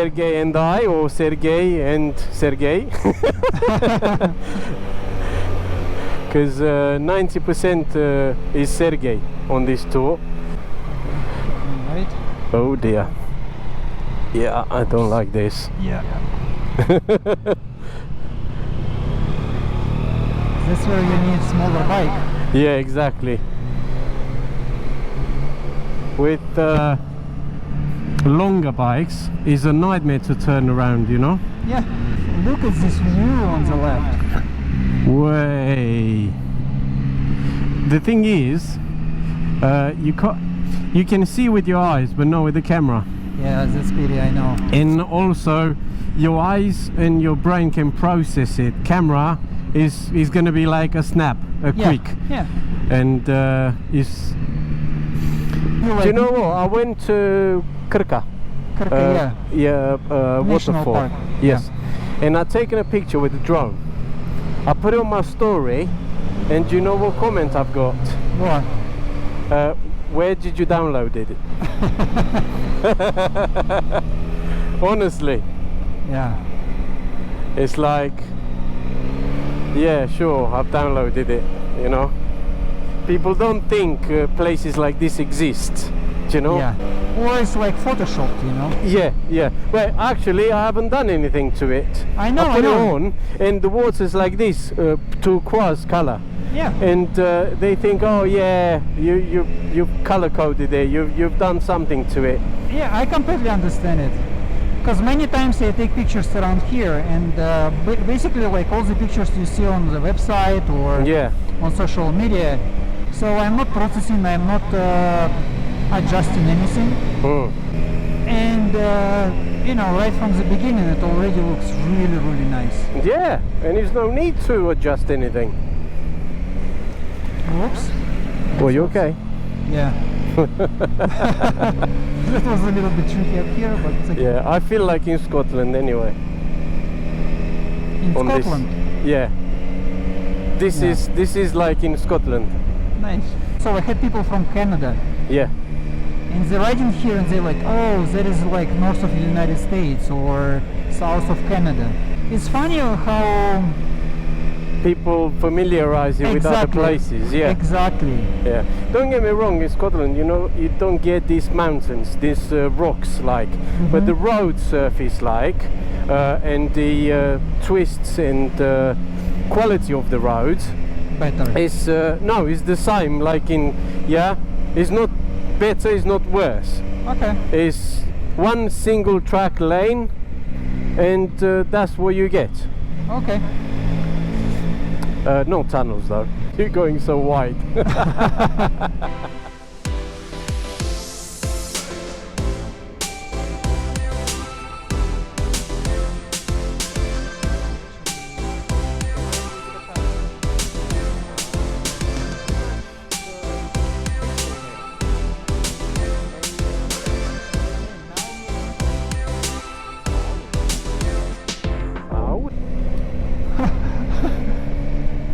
Sergey and I, or Sergey and Sergey. Because 90% is Sergey on this tour. Right. Oh dear. Yeah, I don't like this. Yeah. That's where you need smaller bike. Yeah, exactly. With longer bikes, is a nightmare to turn around, you know? Yeah. Look at this view on the left. Way. The thing is, you can see with your eyes, but not with the camera. Yeah, that's pity, I know. And also, your eyes and your brain can process it. Camera is going to be like a snap, quick. Yeah. And is. Do you know what? I went to Krka. Yeah, National waterfall. Park. Yes. And I've taken a picture with the drone. I put it on my story, and do you know what comment I've got? What? Where did you download it? Honestly. Yeah. It's like, yeah, sure, I've downloaded it, you know. People don't think places like this exist, do you know? Yeah. Or it's like photoshopped, you know? Yeah, yeah. Well, actually, I haven't done anything to it. I know, I put I know. it on, and the water's like this, turquoise color. Yeah. And they think, oh yeah, you've color coded it. You've done something to it. Yeah, I completely understand it. Because many times I take pictures around here, and basically like all the pictures you see on the website or Yeah. on social media. So I'm not processing, I'm not adjusting anything. And you know, right from the beginning it already looks really, really nice. Yeah, and there's no need to adjust anything. Whoops. Well, you okay? Yeah. That was a little bit tricky up here, but it's okay. Yeah, I feel like in Scotland anyway. In on Scotland. This. Yeah. This is like in Scotland. Nice. So I had people from Canada. Yeah. And they're riding here and they're like, oh, that is like north of the United States or south of Canada. It's funny how people familiarize you with other places. Yeah. Exactly. Yeah. Don't get me wrong, in Scotland, you know, you don't get these mountains, these rocks like, but the road surface like, and the twists and quality of the roads Better. is no, it's the same. Like in it's not better, it's not worse. Okay. It's one single track lane, and that's what you get. Okay. No tunnels though. You're going so wide.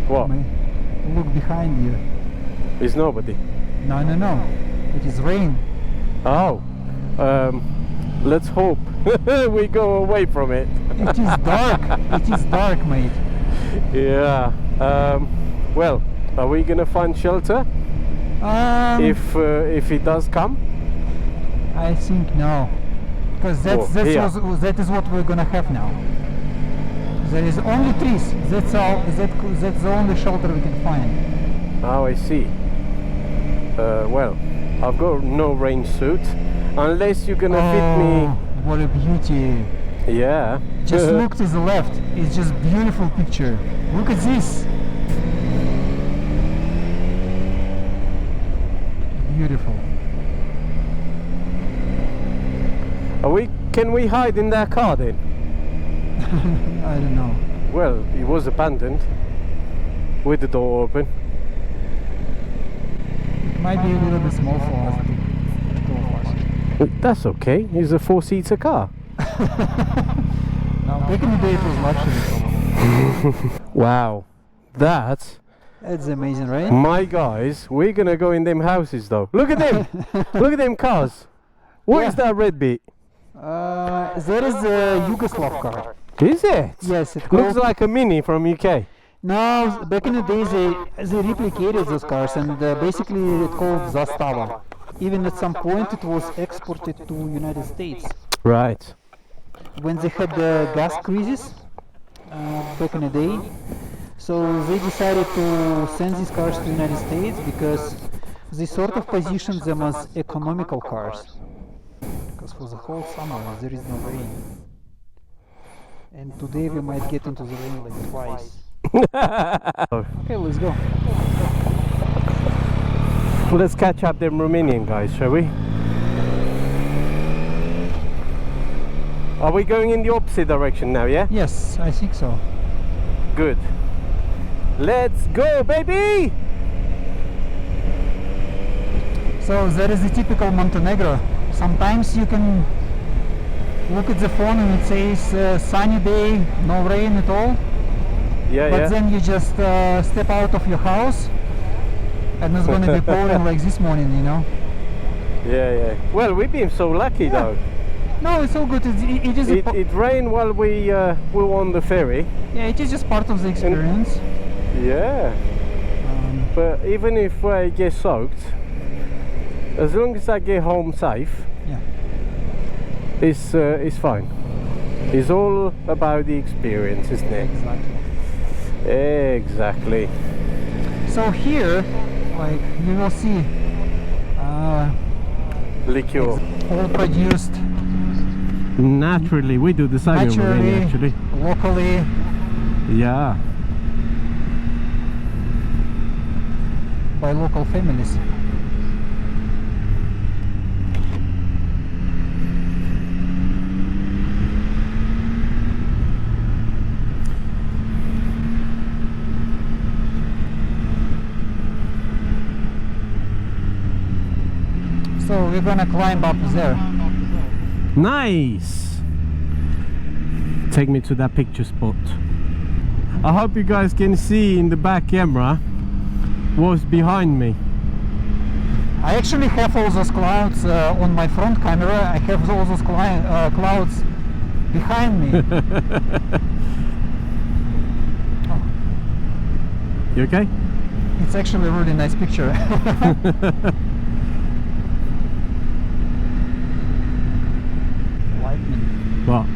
What? Look behind you. Is nobody? No, no, no. It is rain. Oh, let's hope we go away from it. It is dark. It is dark, mate. Yeah. Well, are we gonna find shelter if it does come? I think no, because that is what we're gonna have now. There is only trees. That's all. That's the only shelter we can find. Oh, I see. Well, I've got no rain suit, unless you're gonna fit me. What a beauty! Yeah. Just look to the left. It's just beautiful picture. Look at this. Beautiful. Can we hide in that car then? I don't know. Well, it was abandoned with the door open. It might be a little bit small for us to go fast. That's okay. It's a four-seater car. Now, back in the day it was luxury probably. Wow, that's amazing, right? my guys. We're gonna go in them houses though. Look at them. Look at them cars. What is that red bit? There is a Yugoslav car. Is it? Yes, it Looks called. like a Mini from UK. No, back in the days they replicated those cars, and basically it called Zastava. Even at some point it was exported to United States. Right. When they had the gas crisis back in the day, so they decided to send these cars to the United States because they sort of positioned them as economical cars. Because for the whole summer there is no rain. And today we might get into the rain like twice. Okay, let's go. Let's catch up them Romanian guys, shall we? Are we going in the opposite direction now, yeah? Yes, I think so. Good. Let's go, baby! So that is the typical Montenegro. Sometimes you can look at the phone and it says sunny day, no rain at all. Yeah, But yeah. then you just step out of your house and it's gonna be pouring like this morning, you know? Yeah, yeah. Well, we've been so lucky though. No, it's all good. It is It rained while we were on the ferry. yeah, it is just part of the experience. Yeah. But even if I get soaked, as long as I get home safe, Yeah. it's fine. It's all about the experience, isn't it? Exactly. Exactly. So here, like you will see, Liqueur. all produced Naturally, we do the same in Romania, actually. locally. Yeah. By local families. So we're gonna climb up there. Nice. Take me to that picture spot. I hope you guys can see in the back camera what's behind me. I actually have all those clouds on my front camera. I have all those clouds behind me. You okay? It's actually a really nice picture. Lightning. What?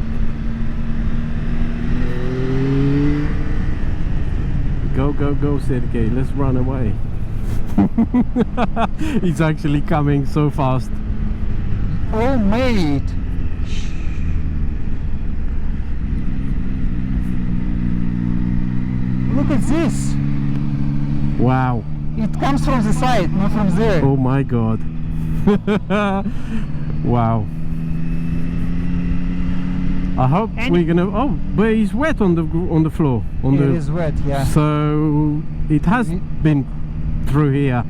Go, go, go, Sergey. Let's run away. He's actually coming so fast. Oh, mate. Look at this. Wow. It comes from the side, not from there. Oh my god. Wow. I hope And we're gonna. Oh, but it's wet on the floor. On It the. is wet, yeah. So it has been through here,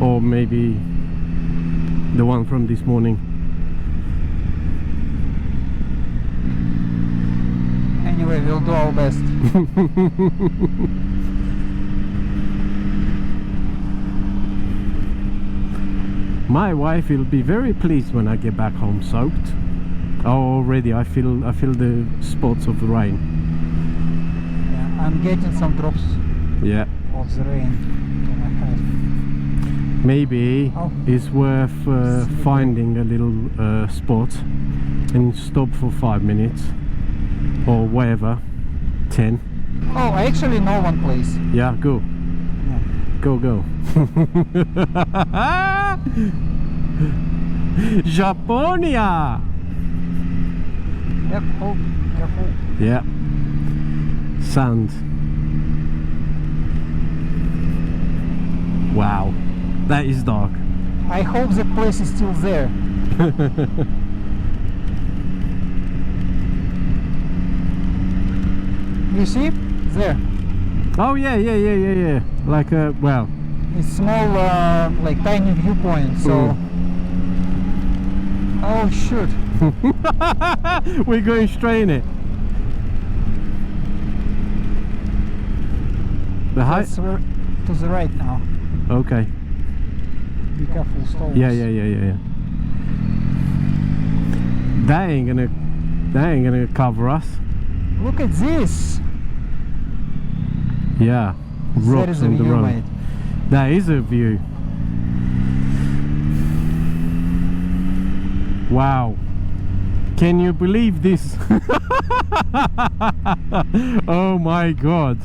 or maybe the one from this morning. Anyway, we'll do our best. My wife will be very pleased when I get back home soaked. Oh, already I feel the spots of the rain. Yeah, I'm getting some drops Yeah. of the rain to my head. Maybe Oh. it's worth finding a little spot and stop for 5 minutes or whatever, 10. Oh, I actually know one place. Yeah, go. Yeah. Go, go. Japonia! Yep, oh, careful. Yeah. Sand. Wow. That is dark. I hope the place is still there. You see? There. Oh yeah, yeah, yeah, yeah, yeah. Like well. It's small, like tiny viewpoint, so... Oh shoot. We're going straight in it. The height? That's to the right now. Okay. Be careful, stalls. Yeah, yeah, yeah, yeah, yeah. That ain't gonna cover us. Look at this. Yeah, That rocks is a on the view, road. mate. That is a view. Wow. Can you believe this? Oh my god.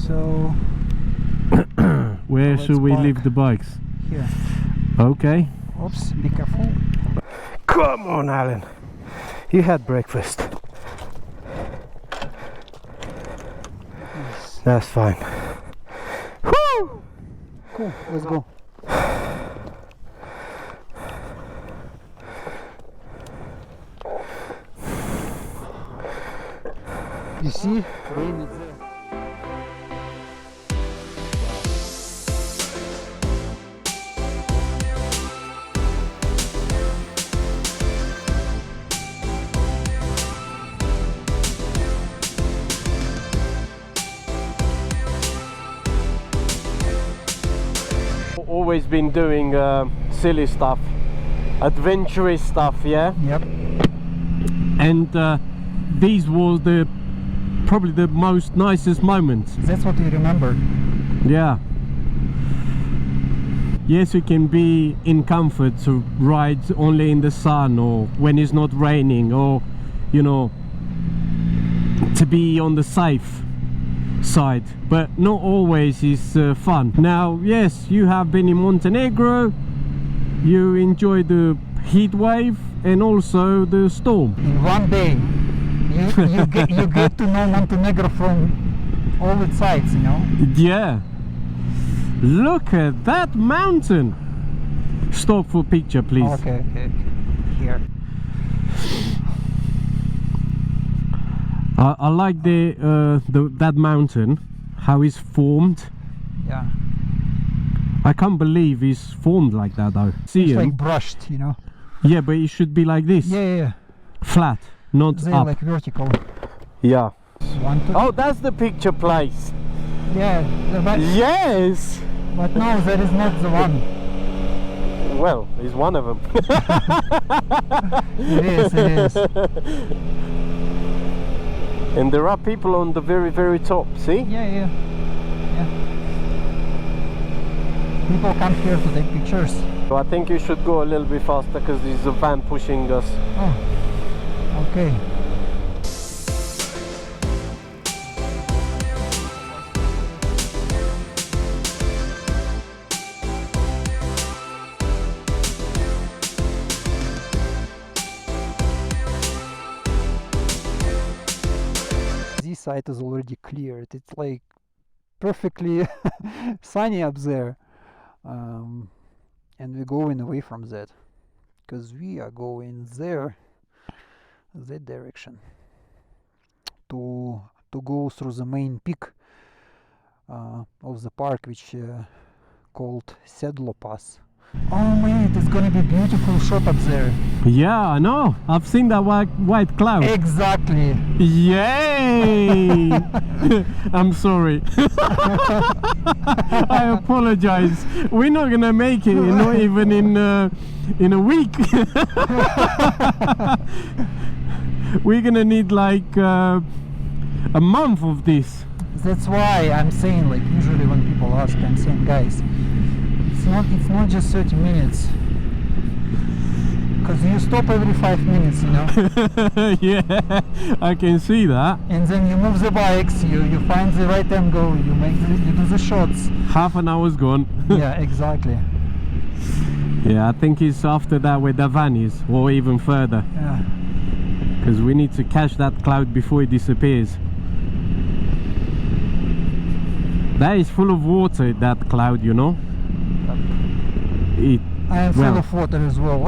So where let's should we park. leave the bikes? here. Okay. Oops, be careful. Come on, Alan. You had breakfast. Yes. That's fine. Woo! Cool, let's go. You see? Rain is there. Always been doing silly stuff, adventurous stuff, yeah. Yep. And these were probably the most nicest moments. That's what you remember. Yeah. Yes, you can be in comfort to ride only in the sun or when it's not raining, or you know, to be on the safe side, but not always is fun. Now, yes, you have been in Montenegro, you enjoy the heat wave and also the storm. In one day, you get to know Montenegro from all its sides, you know. Yeah. Look at that mountain. Stop for picture, please. Okay. Here. I like that mountain, how it's formed. Yeah. I can't believe it's formed like that though. See It's him? like brushed, you know. Yeah, but it should be like this. Yeah. Flat, not They're up. like vertical. Yeah. One, two. Oh, that's the picture place. Yeah, but Yes. no, that is not the one. Well, it's one of them. It is. And there are people on the very, very top. See? Yeah. People come here to take pictures. So I think you should go a little bit faster because there's a van pushing us. Oh, okay. This side is already cleared. It's like perfectly sunny up there. And we're going away from that because we are going there, that direction, to go through the main peak of the park, which called Sedlo Pass. Oh man, it's gonna be beautiful shot up there. Yeah, I know. I've seen that white cloud. Exactly. Yay! I'm sorry. I apologize. We're not gonna make it, not even in a week. We're gonna need like a month of this. That's why I'm saying, like, usually when people ask, I'm saying, guys, it's not just 30 minutes. Because you stop every 5 minutes, you know. Yeah, I can see that. And then you move the bikes, you find the right angle, you do the shots. Half an hour's gone. Yeah, exactly. Yeah, I think it's after that where the van is, or even further. Yeah. Because we need to catch that cloud before it disappears. That is full of water, that cloud, you know. I am full of water as well.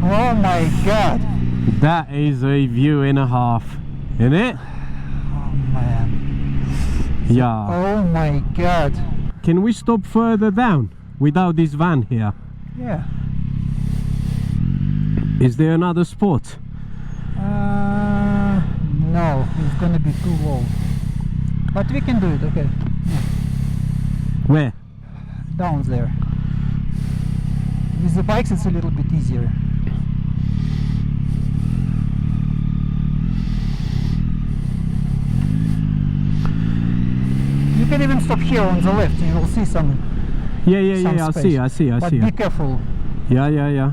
Oh my god. That is a view and a half, isn't it? Oh man. Yeah. Oh my god. Can we stop further down without this van here? Yeah. Is there another spot? No, it's gonna be too low. But we can do it, okay. Yeah. Where? Down there. With the bikes it's a little bit easier. You can even stop here on the left, you will see some. Yeah, I see. But be careful. Yeah.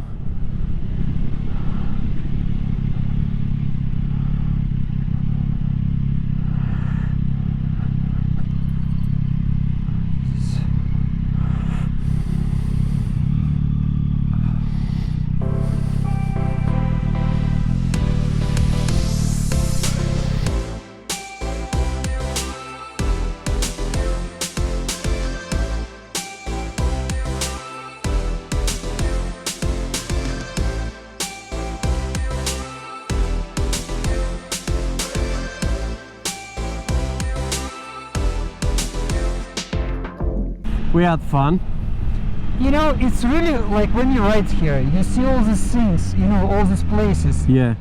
We had fun. You know, it's really like when you ride here, you see all these things, you know, all these places. Yeah.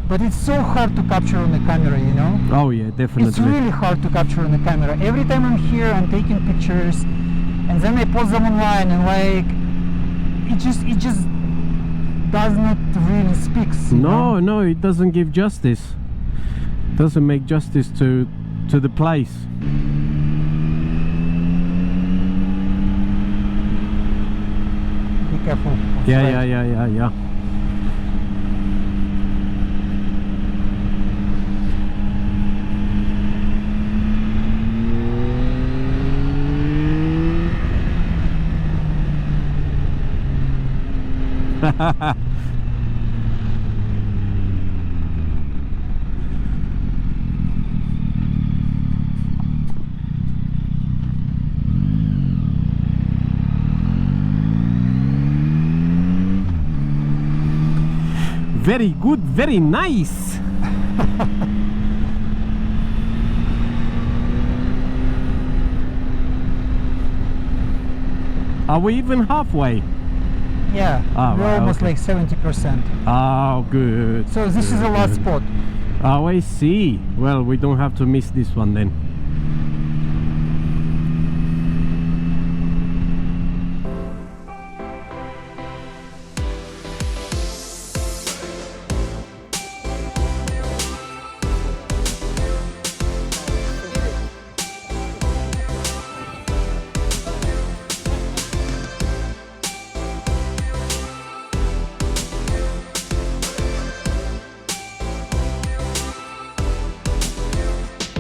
But it's so hard to capture on the camera, you know? Oh yeah, definitely. It's really hard to capture on the camera. Every time I'm here, I'm taking pictures, and then I post them online, and like, it just does not really speak. No, it doesn't give justice. Doesn't make justice to the place. Be careful. Yeah. Very good, very nice. Are we even halfway? Yeah, we're right, almost okay. like 70%. Oh, good. So this is the last spot. Oh, I see. Well, we don't have to miss this one then.